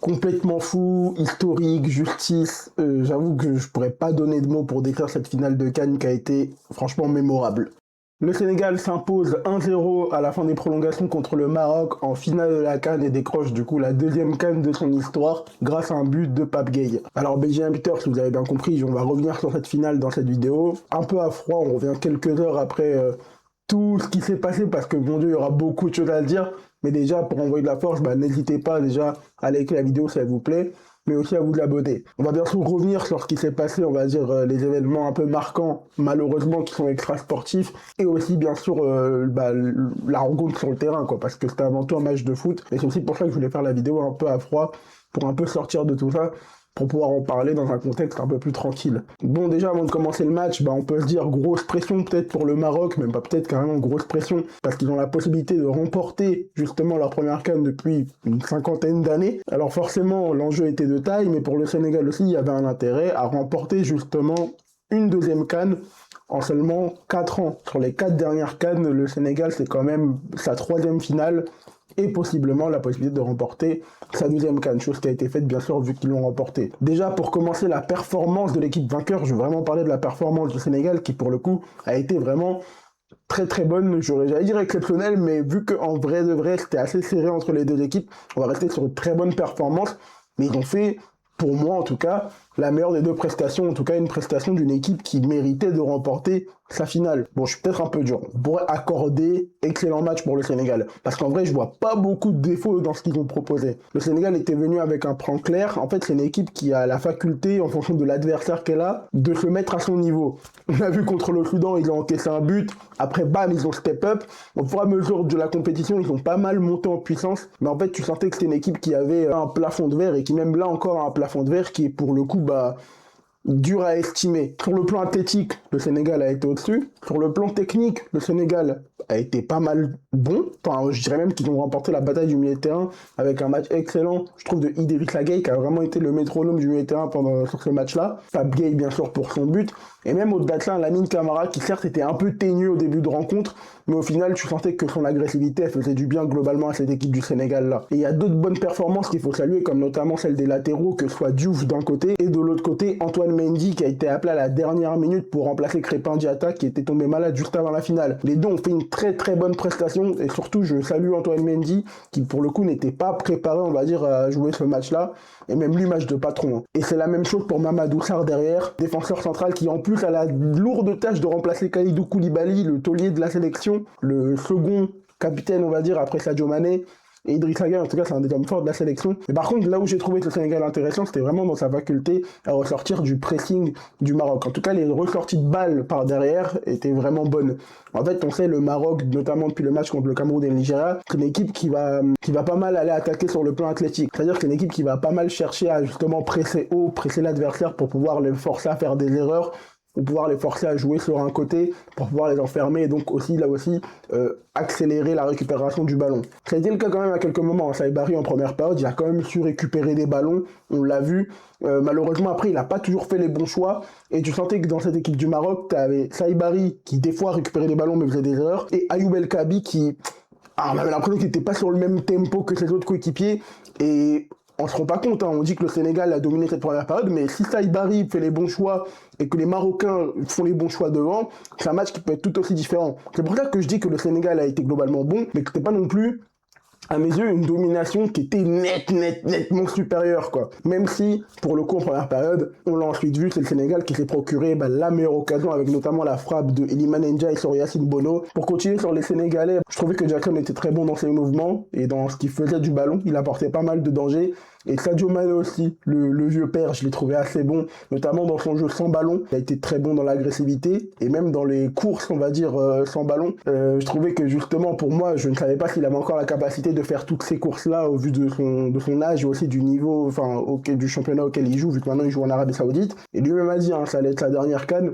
complètement fou, historique, justice. J'avoue que je pourrais pas donner de mots pour décrire cette finale de CAN qui a été franchement mémorable. Le Sénégal s'impose 1-0 à la fin des prolongations contre le Maroc en finale de la CAN et décroche du coup la deuxième CAN de son histoire grâce à un but de Pape Gueye. Alors Benjamin Peter, si vous avez bien compris, on va revenir sur cette finale dans cette vidéo. Un peu à froid, on revient quelques heures après tout ce qui s'est passé parce que mon Dieu, il y aura beaucoup de choses à dire. Mais déjà, pour envoyer de la force, n'hésitez pas déjà à liker la vidéo si elle vous plaît, mais aussi à vous l'abonner. On va bien sûr revenir sur ce qui s'est passé, on va dire les événements un peu marquants, malheureusement, qui sont extra-sportifs, et aussi bien sûr la rencontre sur le terrain, quoi, parce que c'était avant tout un match de foot, et c'est aussi pour ça que je voulais faire la vidéo un peu à froid, pour un peu sortir de tout ça, pour pouvoir en parler dans un contexte un peu plus tranquille. Bon, déjà, avant de commencer le match, on peut se dire grosse pression peut-être pour le Maroc, même pas peut-être, carrément grosse pression, parce qu'ils ont la possibilité de remporter justement leur première CAN depuis une cinquantaine d'années. Alors forcément, l'enjeu était de taille, mais pour le Sénégal aussi, il y avait un intérêt à remporter justement une deuxième CAN en seulement 4 ans. Sur les 4 dernières CAN, le Sénégal, c'est quand même sa 3e finale, et possiblement la possibilité de remporter sa 2e CAN, chose qui a été faite bien sûr vu qu'ils l'ont remporté. Déjà pour commencer la performance de l'équipe vainqueur, je veux vraiment parler de la performance du Sénégal qui pour le coup a été vraiment très très bonne, j'allais dire exceptionnelle, mais vu qu'en vrai de vrai c'était assez serré entre les deux équipes, on va rester sur une très bonne performance, mais ils ont fait, pour moi en tout cas, la meilleure des deux prestations, en tout cas une prestation d'une équipe qui méritait de remporter sa finale. Bon, je suis peut-être un peu dur. On pourrait accorder excellent match pour le Sénégal. Parce qu'en vrai, je vois pas beaucoup de défauts dans ce qu'ils ont proposé. Le Sénégal était venu avec un plan clair. En fait, c'est une équipe qui a la faculté, en fonction de l'adversaire qu'elle a, de se mettre à son niveau. On a vu contre le Soudan, ils ont encaissé un but. Après, bam, ils ont step up. Au fur et à mesure de la compétition, ils ont pas mal monté en puissance. Mais en fait, tu sentais que c'était une équipe qui avait un plafond de verre et qui même là encore a un plafond de verre qui est pour le coup, dur à estimer. Sur le plan athlétique, le Sénégal a été au-dessus. Sur le plan technique, le Sénégal a été pas mal bon. Enfin, je dirais même qu'ils ont remporté la bataille du milieu de terrain avec un match excellent, je trouve, de Idrissa Gueye, qui a vraiment été le métronome du milieu de terrain sur ce match-là. Pape Gueye, bien sûr, pour son but. Et même au-delà de ça, Lamine Camara, qui certes était un peu ténu au début de rencontre, mais au final, tu sentais que son agressivité, elle faisait du bien globalement à cette équipe du Sénégal-là. Et il y a d'autres bonnes performances qu'il faut saluer, comme notamment celle des latéraux, que ce soit Diouf d'un côté, et de l'autre côté, Antoine Mendy, qui a été appelé à la dernière minute pour remplacer Crépin Diatta, qui était tombé malade juste avant la finale. Les deux ont fait une très très bonne prestation, et surtout, je salue Antoine Mendy, qui pour le coup n'était pas préparé, on va dire, à jouer ce match-là, et même lui, match de patron. Et c'est la même chose pour Mamadou Sarr derrière, défenseur central qui en plus a la lourde tâche de remplacer Kalidou Koulibaly, le taulier de la sélection, le second capitaine, on va dire, après Sadio Mané. Et Idrissa Gueye, en tout cas, c'est un des hommes forts de la sélection. Mais par contre, là où j'ai trouvé le Sénégal intéressant, c'était vraiment dans sa faculté à ressortir du pressing du Maroc. En tout cas, les ressorties de balles par derrière étaient vraiment bonnes. En fait, on sait, le Maroc, notamment depuis le match contre le Cameroun et le Nigeria, c'est une équipe qui va pas mal aller attaquer sur le plan athlétique. C'est-à-dire que c'est une équipe qui va pas mal chercher à justement presser haut, presser l'adversaire pour pouvoir les forcer à faire des erreurs, pour pouvoir les forcer à jouer sur un côté, pour pouvoir les enfermer et donc aussi, là aussi, accélérer la récupération du ballon. Ça a été le cas quand même à quelques moments. Saïbari en première période, il a quand même su récupérer des ballons, on l'a vu. Malheureusement, après, il n'a pas toujours fait les bons choix. Et tu sentais que dans cette équipe du Maroc, tu avais Saïbari qui, des fois, récupérait des ballons mais faisait des erreurs, et Ayoub El Kabi qui... on avait l'impression qu'il n'était pas sur le même tempo que ses autres coéquipiers, et on se rend pas compte, on dit que le Sénégal a dominé cette première période, mais si Saïbari fait les bons choix et que les Marocains font les bons choix devant, c'est un match qui peut être tout aussi différent. C'est pour ça que je dis que le Sénégal a été globalement bon, mais que c'était pas non plus, à mes yeux, une domination qui était nettement supérieure, quoi. Même si, pour le coup, en première période, on l'a ensuite vu, c'est le Sénégal qui s'est procuré la meilleure occasion, avec notamment la frappe de Iliman Ndiaye sur Yacine Bono. Pour continuer sur les Sénégalais, je trouvais que Jackson était très bon dans ses mouvements et dans ce qu'il faisait du ballon. Il apportait pas mal de dangers. Et Sadio Mané aussi, le vieux père, je l'ai trouvé assez bon, notamment dans son jeu sans ballon. Il a été très bon dans l'agressivité et même dans les courses, on va dire, sans ballon. Je trouvais que justement, pour moi, je ne savais pas s'il avait encore la capacité de faire toutes ces courses-là au vu de son âge et aussi du niveau, du championnat auquel il joue, vu que maintenant il joue en Arabie Saoudite. Et lui-même a dit, ça allait être sa dernière CAN.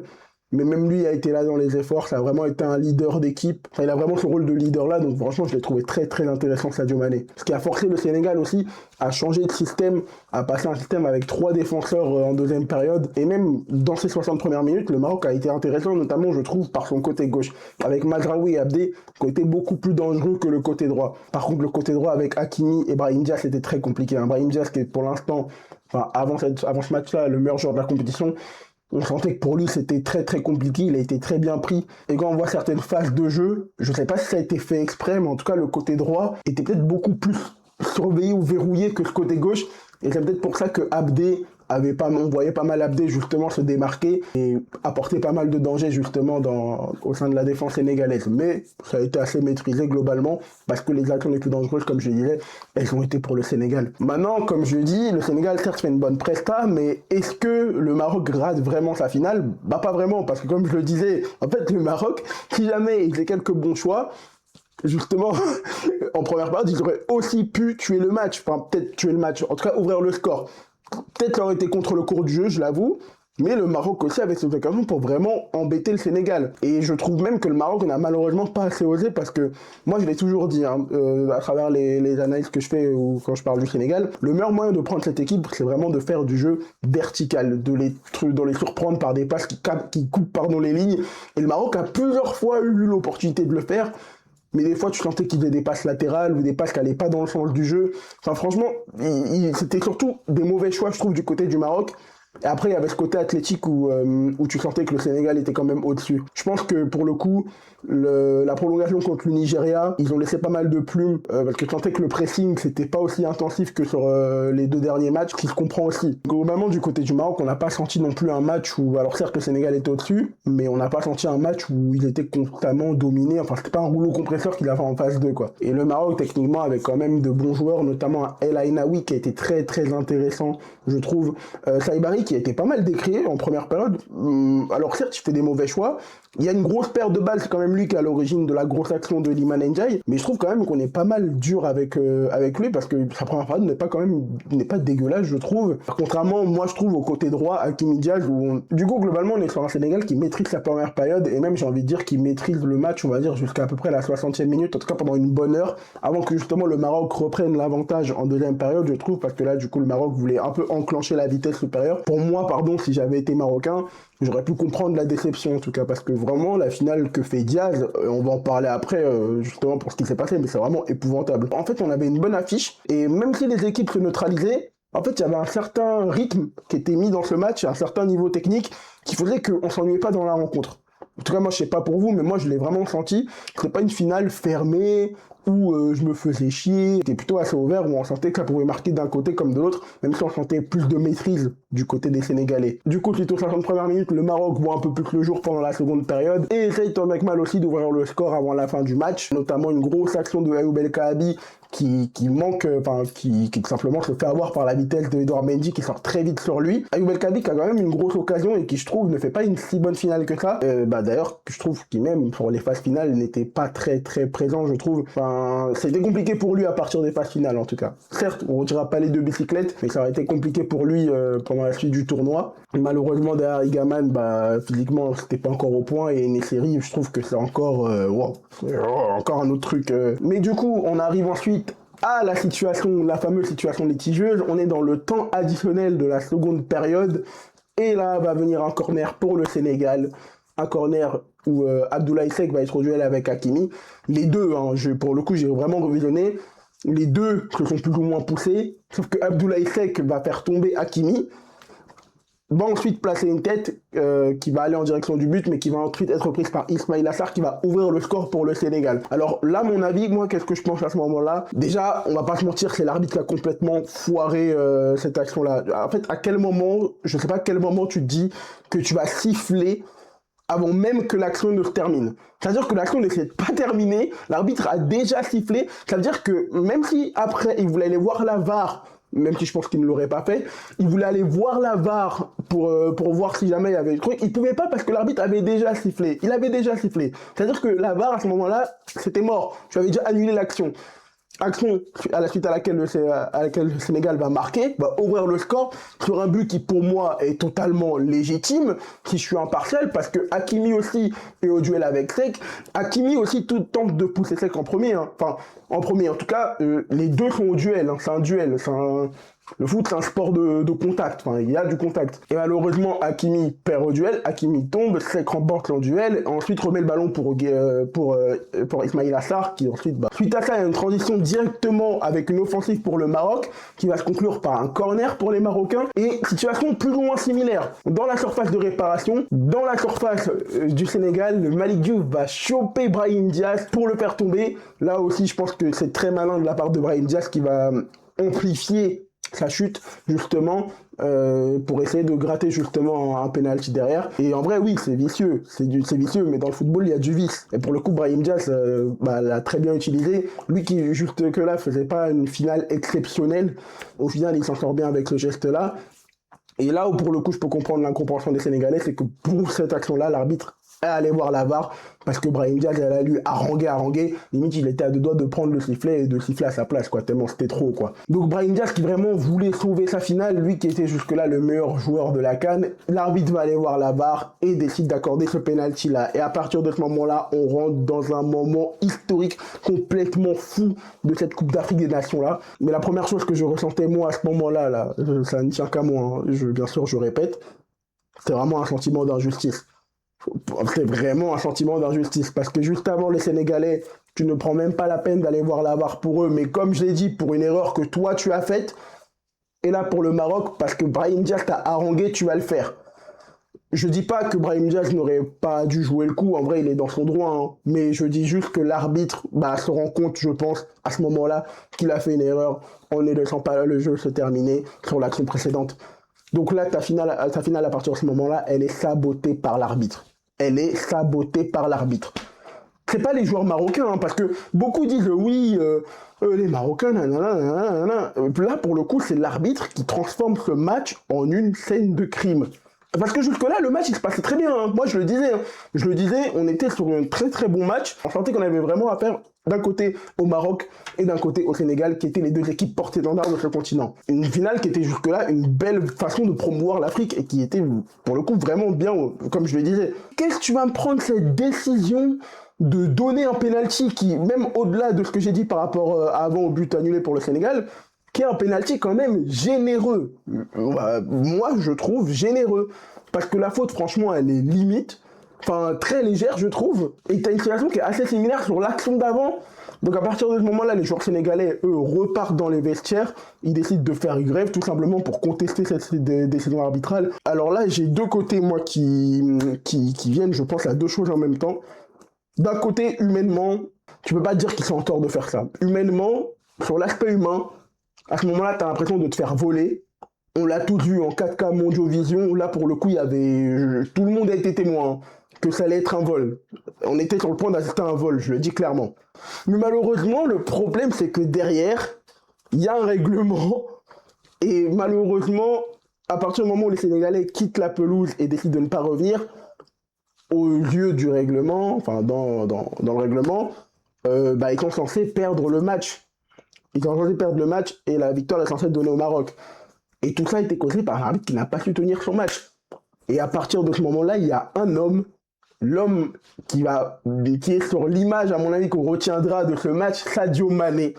mais même lui a été là dans les efforts, ça a vraiment été un leader d'équipe, enfin, il a vraiment ce rôle de leader là, donc franchement je l'ai trouvé très très intéressant Sadio Mané. Ce qui a forcé le Sénégal aussi à changer de système, à passer un système avec 3 défenseurs en deuxième période, et même dans ces 60 premières minutes, le Maroc a été intéressant, notamment je trouve par son côté gauche, avec Mazraoui et Abdé, qui ont été beaucoup plus dangereux que le côté droit. Par contre le côté droit avec Hakimi et Brahim Diaz c'était très compliqué, Brahim Diaz qui est pour l'instant, enfin avant ce match-là, le meilleur joueur de la compétition. On sentait que pour lui c'était très très compliqué, il a été très bien pris. Et quand on voit certaines phases de jeu, je sais pas si ça a été fait exprès, mais en tout cas le côté droit était peut-être beaucoup plus surveillé ou verrouillé que le côté gauche. Et c'est peut-être pour ça que Abdé on voyait pas mal Abdé justement se démarquer et apporter pas mal de danger justement au sein de la défense sénégalaise. Mais ça a été assez maîtrisé globalement parce que les actions les plus dangereuses, comme je disais, elles ont été pour le Sénégal. Maintenant, comme je dis, le Sénégal certes fait une bonne presta, mais est-ce que le Maroc rate vraiment sa finale? Bah pas vraiment, parce que comme je le disais, en fait le Maroc, si jamais il fait quelques bons choix, justement, en première période, ils auraient aussi pu tuer le match. Enfin, peut-être tuer le match, en tout cas ouvrir le score. Peut-être leur été contre le cours du jeu, je l'avoue, mais le Maroc aussi avait cette occasion pour vraiment embêter le Sénégal. Et je trouve même que le Maroc n'a malheureusement pas assez osé parce que, moi je l'ai toujours dit, à travers les analyses que je fais ou quand je parle du Sénégal, le meilleur moyen de prendre cette équipe, c'est vraiment de faire du jeu vertical, de les surprendre par des passes qui coupent les lignes. Et le Maroc a plusieurs fois eu l'opportunité de le faire, mais des fois tu sentais qu'il faisait des passes latérales ou des passes qui n'allaient pas dans le sens du jeu. Enfin franchement, c'était surtout des mauvais choix je trouve du côté du Maroc. Et après il y avait ce côté athlétique où tu sentais que le Sénégal était quand même au-dessus. Je pense que pour le coup, la prolongation contre le Nigeria, ils ont laissé pas mal de plumes parce que je sentais que le pressing c'était pas aussi intensif que sur les 2 derniers matchs, qui se comprend aussi. Globalement du côté du Maroc, on n'a pas senti non plus un match où, alors certes le Sénégal était au-dessus, mais on n'a pas senti un match où ils étaient constamment dominés, enfin c'était pas un rouleau compresseur qu'il avait en phase 2 quoi. Et le Maroc techniquement avait quand même de bons joueurs, notamment El Ainaoui qui a été très très intéressant je trouve, Saibari qui a été pas mal décrié en première période. Alors certes il fait des mauvais choix, il y a une grosse perte de balles, c'est quand même lui qui est à l'origine de la grosse action de Iliman Ndiaye, mais je trouve quand même qu'on est pas mal dur avec lui parce que sa première période n'est pas dégueulasse je trouve. Contrairement moi je trouve au côté droit Hakimi Diaz où du coup globalement on est sur un Sénégal qui maîtrise sa première période et même j'ai envie de dire qu'il maîtrise le match on va dire jusqu'à à peu près la 60e minute, en tout cas pendant une bonne heure avant que justement le Maroc reprenne l'avantage en deuxième période je trouve, parce que là du coup le Maroc voulait un peu enclencher la vitesse supérieure. Pour moi si j'avais été marocain, j'aurais pu comprendre la déception en tout cas, parce que vraiment la finale que fait Diaz, on va en parler après justement pour ce qui s'est passé, mais c'est vraiment épouvantable. En fait on avait une bonne affiche, et même si les équipes se neutralisaient, en fait il y avait un certain rythme qui était mis dans ce match, un certain niveau technique qui faisait qu'on s'ennuyait pas dans la rencontre. En tout cas moi je sais pas pour vous, mais moi je l'ai vraiment senti. C'est pas une finale fermée où je me faisais chier, c'était plutôt assez ouvert, où on sentait que ça pouvait marquer d'un côté comme de l'autre, même si on sentait plus de maîtrise du côté des Sénégalais. Du coup, suite aux 50 premières minutes, le Maroc voit un peu plus le jour pendant la seconde période, et essaye tant bien que mal aussi d'ouvrir le score avant la fin du match, notamment une grosse action de Ayoub El Kaabi qui tout simplement se fait avoir par la vitesse de Edouard Mendy qui sort très vite sur lui. Ayoub El Kaabi qui a quand même une grosse occasion et qui je trouve ne fait pas une si bonne finale que ça. D'ailleurs je trouve qu'il même pour les phases finales n'était pas très très présent je trouve. Enfin c'était compliqué pour lui à partir des phases finales en tout cas. Certes on retirera pas les 2 bicyclettes, mais ça aurait été compliqué pour lui pendant la suite du tournoi. Malheureusement derrière Igaman physiquement c'était pas encore au point, et Nesseri je trouve que c'est encore encore un autre truc. Mais du coup on arrive ensuite à la fameuse situation litigieuse. On est dans le temps additionnel de la seconde période, et là va venir un corner pour le Sénégal, un corner où Abdoulaye Seck va être au duel avec Hakimi. Les deux, pour le coup j'ai vraiment revisionné, les deux se sont plus ou moins poussés, sauf que Abdoulaye Seck va faire tomber Hakimi, va ensuite placer une tête qui va aller en direction du but, mais qui va ensuite être prise par Ismaïla Sarr qui va ouvrir le score pour le Sénégal. Alors là, mon avis, moi, qu'est-ce que je pense à ce moment-là? Déjà, on va pas se mentir, c'est l'arbitre qui a complètement foiré cette action-là. En fait, à quel moment, je sais pas à quel moment tu te dis que tu vas siffler avant même que l'action ne se termine. C'est-à-dire que l'action ne s'est pas terminée, l'arbitre a déjà sifflé, ça veut dire que même si après il voulait aller voir la VAR, même si je pense qu'il ne l'aurait pas fait, il voulait aller voir la VAR pour voir si jamais il y avait des trucs, il pouvait pas parce que l'arbitre avait déjà sifflé, il avait déjà sifflé. C'est-à-dire que la VAR à ce moment-là, c'était mort, tu avais déjà annulé l'action. action à la suite à laquelle le Sénégal va marquer, va ouvrir le score sur un but qui pour moi est totalement légitime, si je suis impartial, parce que Hakimi aussi est au duel avec Seck. Hakimi aussi tout tente de pousser Seck en premier, hein. Enfin en premier en tout cas, les deux sont au duel, hein. C'est un duel, le foot, c'est un sport de contact. Enfin, il y a du contact. Et malheureusement, Hakimi perd au duel. Hakimi tombe, Seck remporte le duel. Ensuite, remet le ballon pour Ismail Assar, qui ensuite, suite à ça, il y a une transition directement avec une offensive pour le Maroc, qui va se conclure par un corner pour les Marocains. Et situation plus ou moins similaire. Dans la surface de réparation, dans la surface du Sénégal, le Malick Diouf va choper Brahim Diaz pour le faire tomber. Là aussi, je pense que c'est très malin de la part de Brahim Diaz qui va amplifier sa chute justement pour essayer de gratter justement un penalty derrière. Et en vrai oui, c'est vicieux, c'est vicieux, mais dans le football il y a du vice. Et pour le coup Brahim Diaz l'a très bien utilisé. Lui qui juste que là faisait pas une finale exceptionnelle, au final il s'en sort bien avec ce geste là. Et là où pour le coup je peux comprendre l'incompréhension des Sénégalais, c'est que pour cette action là l'arbitre est allé voir la VAR parce que Brahim Diaz elle a lui haranguer, limite il était à deux doigts de prendre le sifflet et de siffler à sa place quoi, tellement c'était trop quoi. Donc Brahim Diaz qui vraiment voulait sauver sa finale, lui qui était jusque là le meilleur joueur de la CAN, l'arbitre va aller voir la VAR et décide d'accorder ce penalty là, et à partir de ce moment là on rentre dans un moment historique complètement fou de cette Coupe d'Afrique des Nations là. Mais la première chose que je ressentais moi à ce moment là, ça ne tient qu'à moi, hein. Bien sûr je répète, c'est vraiment un sentiment d'injustice. C'est vraiment un sentiment d'injustice parce que juste avant les Sénégalais, tu ne prends même pas la peine d'aller voir la VAR pour eux, mais comme je l'ai dit, pour une erreur que toi tu as faite, et là pour le Maroc, parce que Brahim Diaz t'a harangué, tu vas le faire. Je dis pas que Brahim Diaz n'aurait pas dû jouer le coup, en vrai il est dans son droit, hein, mais je dis juste que l'arbitre se rend compte, je pense, à ce moment-là, qu'il a fait une erreur en ne laissant pas le jeu se terminer sur l'action précédente. Donc là, ta finale à partir de ce moment-là, elle est sabotée par l'arbitre. Elle est sabotée par l'arbitre. C'est pas les joueurs marocains, hein, parce que beaucoup disent oui, les Marocains, nanana. Là, pour le coup, c'est l'arbitre qui transforme ce match en une scène de crime. Parce que jusque-là, le match, il se passait très bien. Hein. Moi, je le disais, on était sur un très très bon match. On sentait qu'on avait vraiment affaire d'un côté au Maroc et d'un côté au Sénégal, qui étaient les deux équipes porte-étendards de ce continent. Une finale qui était jusque-là une belle façon de promouvoir l'Afrique et qui était, pour le coup, vraiment bien, comme je le disais. Qu'est-ce que tu vas me prendre cette décision de donner un penalty qui, même au-delà de ce que j'ai dit par rapport avant au but annulé pour le Sénégal, qui est un penalty quand même généreux. Moi, je trouve généreux. Parce que la faute, franchement, elle est limite. Enfin, très légère, je trouve. Et t'as une situation qui est assez similaire sur l'action d'avant. Donc à partir de ce moment-là, les joueurs sénégalais, eux, repartent dans les vestiaires. Ils décident de faire une grève, tout simplement pour contester cette décision arbitrale. Alors là, j'ai deux côtés, moi, qui viennent, je pense, à deux choses en même temps. D'un côté, humainement, tu peux pas dire qu'ils sont en tort de faire ça. Humainement, sur l'aspect humain, à ce moment-là, t'as l'impression de te faire voler. On l'a tous vu en 4K Mondiovision. Là, pour le coup, il y avait... Tout le monde a été témoin que ça allait être un vol. On était sur le point d'assister à un vol, je le dis clairement. Mais malheureusement, le problème, c'est que derrière, il y a un règlement. Et malheureusement, à partir du moment où les Sénégalais quittent la pelouse et décident de ne pas revenir, au lieu du règlement, enfin dans le règlement, ils sont censés perdre le match. Ils sont censés perdre le match et la victoire est censée être donnée au Maroc. Et tout ça a été causé par un arbitre qui n'a pas su tenir son match. Et à partir de ce moment-là, il y a un homme, l'homme qui est sur l'image, à mon avis, qu'on retiendra de ce match, Sadio Mané,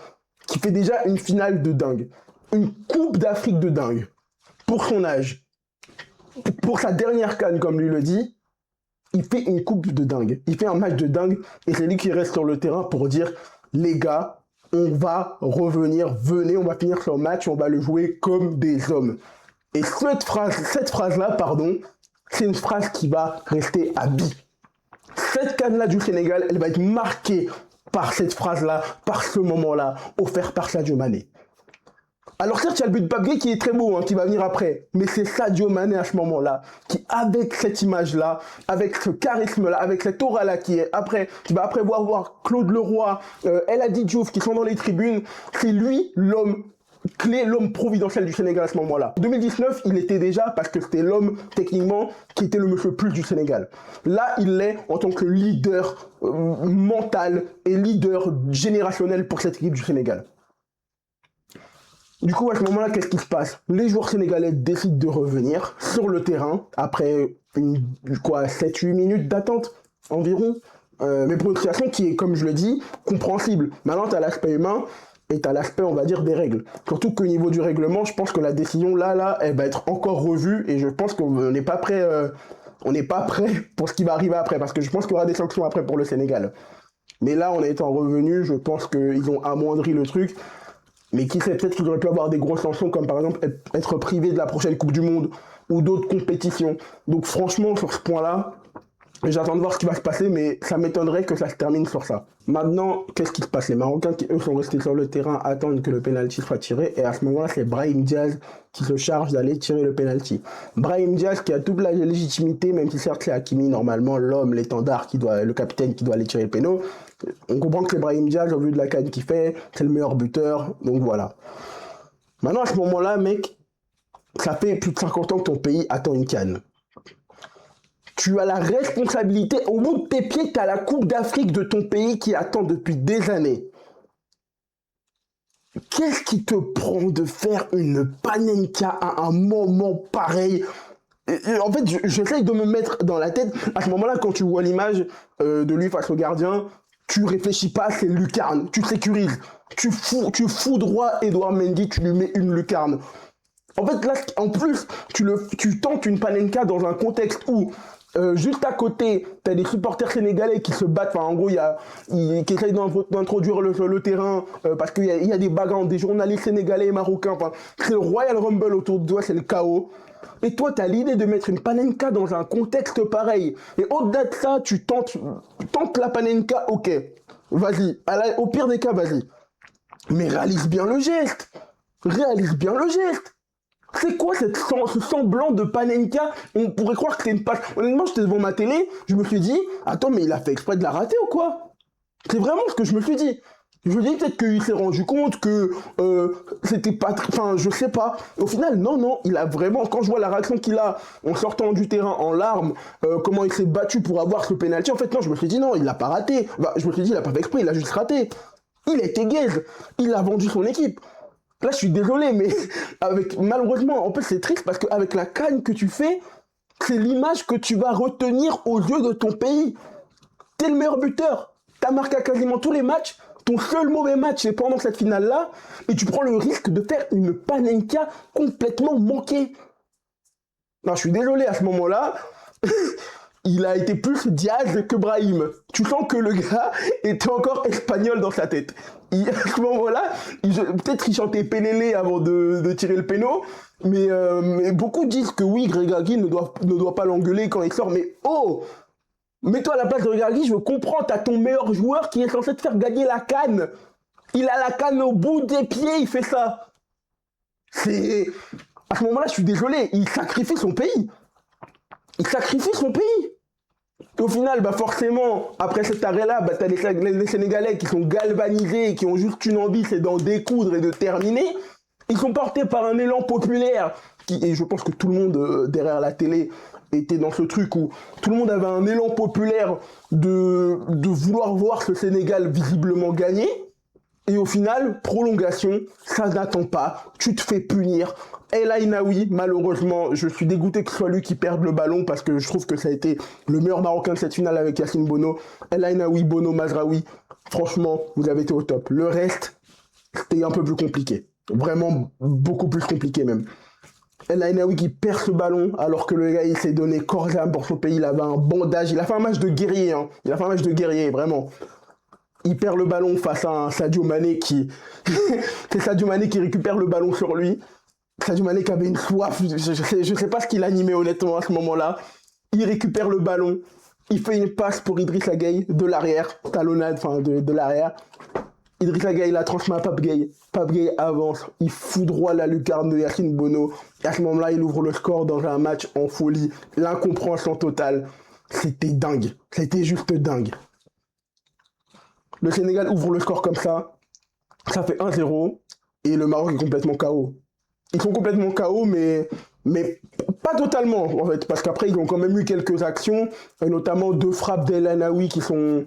qui fait déjà une finale de dingue. Une Coupe d'Afrique de dingue. Pour son âge. Pour sa dernière CAN, comme lui le dit, il fait une coupe de dingue. Il fait un match de dingue et c'est lui qui reste sur le terrain pour dire les gars, on va revenir, venez, on va finir ce match, on va le jouer comme des hommes. Et cette phrase-là, c'est une phrase qui va rester à vie. Cette CAN-là du Sénégal, elle va être marquée par cette phrase-là, par ce moment-là, offert par Sadio Mané. Alors certes, il y a le but de Pape Gueye qui est très beau, qui va venir après. Mais c'est Sadio Mané à ce moment-là, qui avec cette image-là, avec ce charisme-là, avec cette aura-là qui va après voir Claude Leroy, El Hadji Diouf qui sont dans les tribunes, c'est lui l'homme clé, l'homme providentiel du Sénégal à ce moment-là. En 2019, il était déjà, parce que c'était l'homme, techniquement, qui était le monsieur plus du Sénégal. Là, il l'est en tant que leader mental et leader générationnel pour cette équipe du Sénégal. Du coup, à ce moment-là, qu'est-ce qui se passe? Les joueurs sénégalais décident de revenir sur le terrain après 7-8 minutes d'attente environ. Mais pour une situation qui est, comme je le dis, compréhensible. Maintenant, tu as l'aspect humain et tu as l'aspect, on va dire, des règles. Surtout qu'au niveau du règlement, je pense que la décision, là, elle va être encore revue et je pense qu'on n'est pas prêt, pour ce qui va arriver après parce que je pense qu'il y aura des sanctions après pour le Sénégal. Mais là, en étant revenu, je pense qu'ils ont amoindri le truc. Mais qui sait, peut-être qu'ils auraient pu avoir des grosses sanctions, comme par exemple être privé de la prochaine Coupe du Monde ou d'autres compétitions. Donc franchement, sur ce point-là, j'attends de voir ce qui va se passer, mais ça m'étonnerait que ça se termine sur ça. Maintenant, qu'est-ce qui se passe? Les Marocains, qui eux sont restés sur le terrain, attendent que le penalty soit tiré, et à ce moment-là, c'est Brahim Diaz qui se charge d'aller tirer le penalty. Brahim Diaz qui a toute la légitimité, même si certes c'est Hakimi, normalement, l'homme, l'étendard, le capitaine qui doit aller tirer le péno. On comprend que c'est Brahim Diaz, au vu de la canne qu'il fait, c'est le meilleur buteur, donc voilà. Maintenant, à ce moment-là, mec, ça fait plus de 50 ans que ton pays attend une canne. Tu as la responsabilité, au bout de tes pieds, tu as la Coupe d'Afrique de ton pays qui attend depuis des années. Qu'est-ce qui te prend de faire une panenka à un moment pareil? En fait, j'essaye de me mettre dans la tête, à ce moment-là, quand tu vois l'image de lui face au gardien, tu réfléchis pas, c'est lucarne, tu sécurises, tu foudroies Edouard Mendy, tu lui mets une lucarne. En fait, là, en plus, tu tentes une panenka dans un contexte où juste à côté, tu as des supporters sénégalais qui se battent, enfin en gros, qui essayent d'introduire le terrain parce qu'il y a des bagarres, des journalistes sénégalais et marocains, enfin, c'est le Royal Rumble autour de toi, c'est le chaos. Et toi, tu as l'idée de mettre une panenka dans un contexte pareil. Et au-delà de ça, tu tentes la panenka, ok, vas-y, au pire des cas, vas-y. Mais réalise bien le geste. Réalise bien le geste. C'est quoi ce semblant de panenka? On pourrait croire que c'est une passe. Honnêtement, j'étais devant ma télé, je me suis dit, attends, mais il a fait exprès de la rater ou quoi? C'est vraiment ce que je me suis dit. Je me dis peut-être qu'il s'est rendu compte que c'était pas... Enfin, je sais pas. Au final, non, il a vraiment... Quand je vois la réaction qu'il a en sortant du terrain en larmes, comment il s'est battu pour avoir ce penalty, en fait, non, je me suis dit non, il l'a pas raté. Bah, je me suis dit, il a pas fait exprès, il a juste raté. Il a été gaze. Il a vendu son équipe. Là, je suis désolé, mais malheureusement, en plus, c'est triste parce qu'avec la canne que tu fais, c'est l'image que tu vas retenir aux yeux de ton pays. T'es le meilleur buteur. T'as marqué à quasiment tous les matchs. Ton seul mauvais match, c'est pendant cette finale-là. Et tu prends le risque de faire une panenka complètement manquée. Non, je suis désolé, à ce moment-là, il a été plus Diaz que Brahim. Tu sens que le gars était encore espagnol dans sa tête. À ce moment-là, peut-être qu'il chantait Pelele avant de tirer le péno, mais beaucoup disent que oui, Gregagi ne doit pas l'engueuler quand il sort, mais oh! Mets-toi à la place de Gregagi, je comprends, t'as ton meilleur joueur qui est censé te faire gagner la canne. Il a la canne au bout des pieds, il fait ça. À ce moment-là, je suis désolé, il sacrifie son pays. Il sacrifie son pays. Et au final, bah forcément, après cet arrêt-là, bah t'as les Sénégalais qui sont galvanisés, qui ont juste une envie, c'est d'en découdre et de terminer. Ils sont portés par un élan populaire, et je pense que tout le monde derrière la télé était dans ce truc où tout le monde avait un élan populaire de vouloir voir ce Sénégal visiblement gagner. Et au final, prolongation, ça n'attend pas, tu te fais punir. El Ainaoui, malheureusement, je suis dégoûté que ce soit lui qui perde le ballon parce que je trouve que ça a été le meilleur Marocain de cette finale avec Yacine Bono. El Ainaoui, Bono, Mazraoui, franchement, vous avez été au top. Le reste, c'était un peu plus compliqué. Vraiment beaucoup plus compliqué même. El Ainaoui qui perd ce ballon alors que le gars il s'est donné corps et âme pour son pays, il avait un bandage, il a fait un match de guerrier, hein. Il a fait un match de guerrier, vraiment. Il perd le ballon face à un Sadio Mané qui... c'est Sadio Mané qui récupère le ballon sur lui. Sadio Mané qui avait une soif, je sais pas ce qu'il animait honnêtement à ce moment-là. Il récupère le ballon, il fait une passe pour Idrissa Gueye de l'arrière, talonnade, enfin de l'arrière. Idrissa Gueye la transmet à Pape Gueye. Pape Gueye avance, il foudroie la lucarne de Yacine Bono. Et à ce moment-là, il ouvre le score dans un match en folie. L'incompréhension totale. C'était dingue, c'était juste dingue. Le Sénégal ouvre le score comme ça fait 1-0. et le Maroc est complètement KO. Ils sont complètement KO, mais pas totalement, en fait, parce qu'après, ils ont quand même eu quelques actions, notamment 2 frappes d'El Anaoui qui sont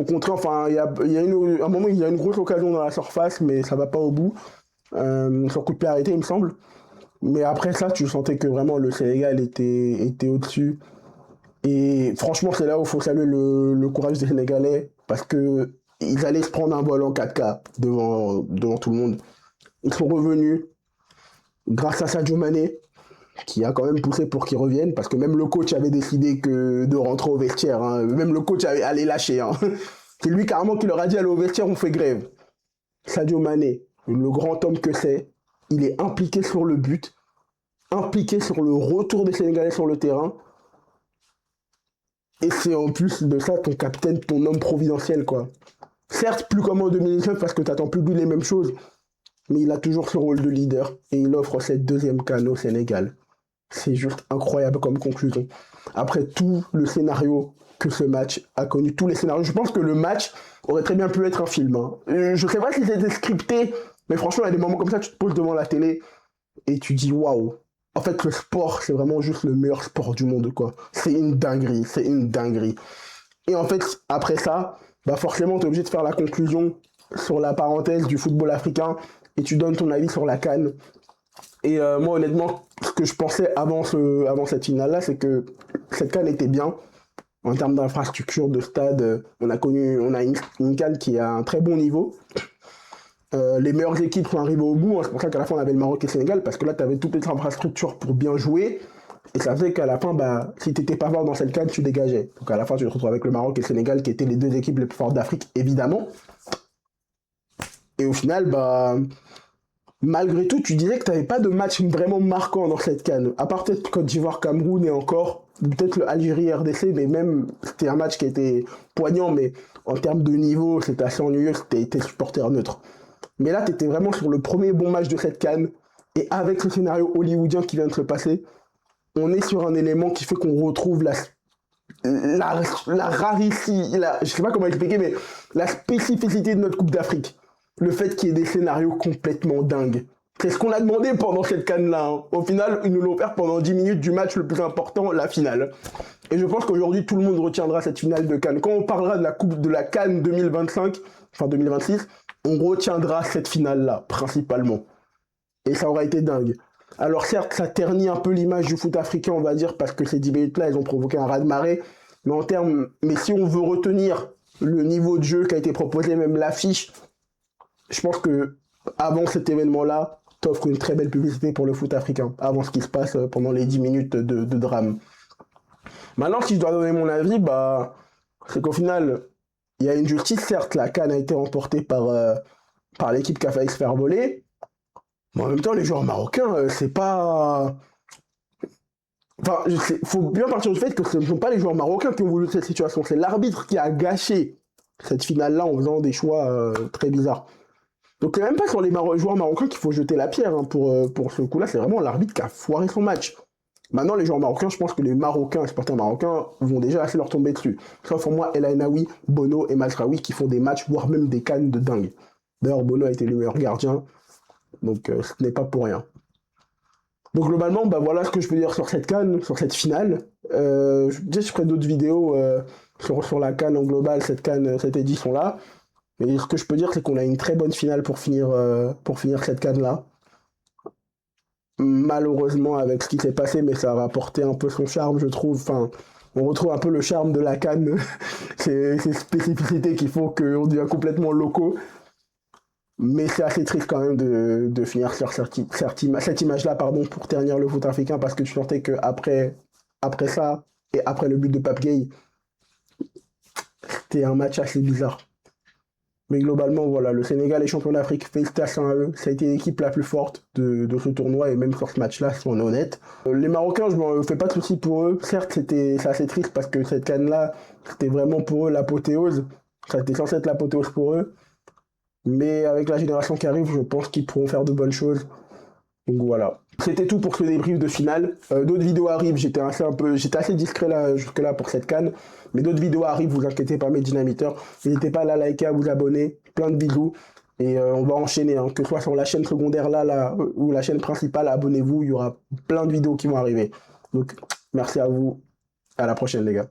contrées. Enfin, à un moment, il y a une grosse occasion dans la surface, mais ça va pas au bout. Sur coup de pied arrêté, il me semble. Mais après ça, tu sentais que vraiment le Sénégal était au-dessus. Et franchement, c'est là où il faut saluer le courage des Sénégalais, parce que ils allaient se prendre un vol en 4K devant tout le monde. Ils sont revenus grâce à Sadio Mané, qui a quand même poussé pour qu'ils reviennent, parce que même le coach avait décidé de rentrer au vestiaire. Hein. Même le coach allait lâcher. Hein. C'est lui carrément qui leur a dit allez au vestiaire, on fait grève. Sadio Mané, le grand homme que c'est, il est impliqué sur le but, impliqué sur le retour des Sénégalais sur le terrain. Et c'est en plus de ça ton capitaine, ton homme providentiel, quoi. Certes, plus comme en 2019 parce que t'attends plus de lui les mêmes choses, mais il a toujours ce rôle de leader et il offre cette deuxième CAN au Sénégal. C'est juste incroyable comme conclusion. Après tout le scénario que ce match a connu, tous les scénarios, je pense que le match aurait très bien pu être un film. Hein. Je sais pas si c'était scripté, mais franchement, il y a des moments comme ça, tu te poses devant la télé et tu dis waouh. En fait, le sport, c'est vraiment juste le meilleur sport du monde, quoi. C'est une dinguerie, c'est une dinguerie. Et en fait, après ça, bah forcément, tu es obligé de faire la conclusion sur la parenthèse du football africain et tu donnes ton avis sur la CAN. Et moi, honnêtement, ce que je pensais avant cette finale-là, c'est que cette CAN était bien. En termes d'infrastructure, de stade, on a une CAN qui a un très bon niveau. Les meilleures équipes sont arrivées au bout, hein. C'est pour ça qu'à la fin on avait le Maroc et le Sénégal, parce que là tu avais toutes les infrastructures pour bien jouer, et ça faisait qu'à la fin, bah, si tu n'étais pas fort dans cette CAN, tu dégageais. Donc à la fin tu te retrouves avec le Maroc et le Sénégal qui étaient les 2 équipes les plus fortes d'Afrique, évidemment. Et au final, bah, malgré tout, tu disais que tu n'avais pas de match vraiment marquant dans cette CAN, à part peut-être Côte d'Ivoire-Cameroun et encore, peut-être le Algérie-RDC, mais même c'était un match qui était poignant, mais en termes de niveau, c'était assez ennuyeux, c'était supporter neutre. Mais là, tu étais vraiment sur le premier bon match de cette CAN. Et avec ce scénario hollywoodien qui vient de se passer, on est sur un élément qui fait qu'on retrouve la rarité, je sais pas comment expliquer, mais la spécificité de notre Coupe d'Afrique. Le fait qu'il y ait des scénarios complètement dingues. C'est ce qu'on a demandé pendant cette CAN-là. Hein. Au final, ils nous l'ont offert pendant 10 minutes du match le plus important, la finale. Et je pense qu'aujourd'hui, tout le monde retiendra cette finale de CAN. Quand on parlera de la CAN 2025, enfin 2026, on retiendra cette finale-là, principalement. Et ça aura été dingue. Alors certes, ça ternit un peu l'image du foot africain, on va dire, parce que ces 10 minutes-là, elles ont provoqué un raz-de-marée. Mais si on veut retenir le niveau de jeu qui a été proposé, même l'affiche, je pense que avant cet événement-là, t'offres une très belle publicité pour le foot africain, avant ce qui se passe pendant les 10 minutes de drame. Maintenant, si je dois donner mon avis, bah, c'est qu'au final, il y a une justice, certes, la CAN a été remportée par l'équipe qui a failli se faire voler, mais en même temps, les joueurs marocains, c'est pas... Enfin, il faut bien partir du fait que ce ne sont pas les joueurs marocains qui ont voulu cette situation, c'est l'arbitre qui a gâché cette finale-là en faisant des choix très bizarres. Donc c'est même pas sur les joueurs marocains qu'il faut jeter la pierre hein, pour ce coup-là, c'est vraiment l'arbitre qui a foiré son match. Maintenant, les joueurs marocains, je pense que les Marocains, les supporters marocains vont déjà assez leur tomber dessus. Sauf pour moi, El Ainaoui, Bono et Mazraoui qui font des matchs, voire même des cannes de dingue. D'ailleurs, Bono a été le meilleur gardien, donc ce n'est pas pour rien. Donc globalement, bah, voilà ce que je peux dire sur cette CAN, sur cette finale. Je ferai d'autres vidéos sur la CAN en global, cette CAN, cette édition-là. Mais ce que je peux dire, c'est qu'on a une très bonne finale pour finir cette CAN-là. Malheureusement, avec ce qui s'est passé, mais ça a rapporté un peu son charme, je trouve. Enfin, on retrouve un peu le charme de la CAN, ces spécificités qui font qu'on devient complètement locaux. Mais c'est assez triste quand même de finir sur cette image-là pour ternir le foot africain, parce que tu sentais qu'après ça, et après le but de Pape Gueye, c'était un match assez bizarre. Mais globalement, voilà, le Sénégal est champion d'Afrique, félicitations à eux. Ça a été l'équipe la plus forte de ce tournoi, et même sur ce match-là, si on est honnête. Les Marocains, je ne me fais pas de soucis pour eux. Certes, c'est assez triste parce que cette CAN-là, c'était vraiment pour eux l'apothéose. Ça a été censé être l'apothéose pour eux. Mais avec la génération qui arrive, je pense qu'ils pourront faire de bonnes choses. Donc voilà. C'était tout pour ce débrief de finale. D'autres vidéos arrivent, j'étais assez discret là, jusque-là pour cette CAN. Mais d'autres vidéos arrivent, vous inquiétez pas mes dynamiteurs. N'hésitez pas à la liker, à vous abonner. Plein de bisous. Et on va enchaîner, hein, que ce soit sur la chaîne secondaire là, ou la chaîne principale, abonnez-vous, il y aura plein de vidéos qui vont arriver. Donc, merci à vous, à la prochaine les gars.